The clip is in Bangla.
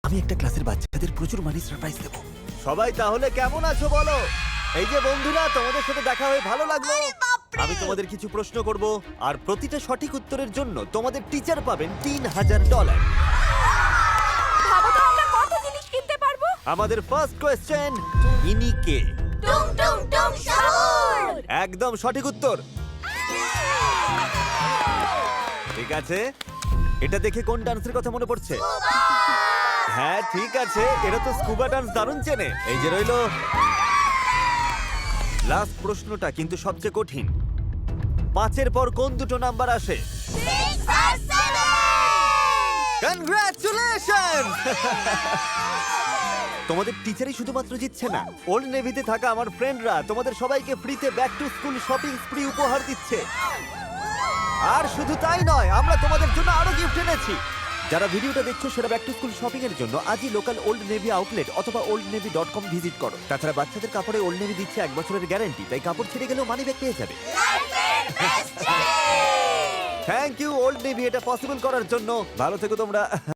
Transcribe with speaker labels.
Speaker 1: আমি একটা ক্লাসের বাচ্চাদের প্রচুর মানি সারপ্রাইজ দেবো।
Speaker 2: সবাই তাহলে কেমন আছো বলো? এই যে বন্ধুরা, তোমাদের সাথে দেখা হয়ে ভালো লাগলো। আমি তোমাদের কিছু প্রশ্ন করব, আর প্রতিটা সঠিক উত্তরের জন্য তোমাদের টিচার পাবেন $3000।
Speaker 3: ভাবো তো আমরা কত জিনিস কিনতে পারবো।
Speaker 2: আমাদের ফার্স্ট কোয়েশ্চেন, ইনি কে?
Speaker 3: টুং টুং টুং শহর।
Speaker 2: একদম সঠিক উত্তর। ঠিক আছে, এটা দেখে কোন ডান্সের কথা মনে পড়ছে? হ্যাঁ ঠিক আছে, এরা তো স্কুবা ডান্স দারুণ চেনে। এই যে রইলো লাস্ট প্রশ্নটা, কিন্তু সবচেয়ে কঠিন। 5-এর পর কোন দুটো নাম্বার আসে?
Speaker 3: 6 আর 7।
Speaker 2: কনগ্রাচুলেশন! তোমাদের টিচারই শুধুমাত্র জিতছে না, ওল্ড নেভিতে থাকা আমার ফ্রেন্ডরা তোমাদের সবাইকে ফ্রিতে ব্যাক টু স্কুল শপিং স্প্রি উপহার দিচ্ছে। আর শুধু তাই নয়, আমরা তোমাদের জন্য আরো গিফট এনেছি। যারা ভিডিওটা দেখছো সেটা ব্যাক টু স্কুল শপিং এর জন্য আজই লোকাল ওল্ড নেভি আউটলেট অথবা oldnavy.com ভিজিট করো। তাছাড়া বাচ্চাদের কাপড়ে ওল্ড নেভি দিচ্ছে 1 বছরের গ্যারান্টি, তাই কাপড় ছিঁড়ে গেলেও মানি ব্যাক পেয়ে যাবে। থ্যাংক ইউ ওল্ড নেভি এটা পসিবল করার জন্য। ভালো থেকো তোমরা।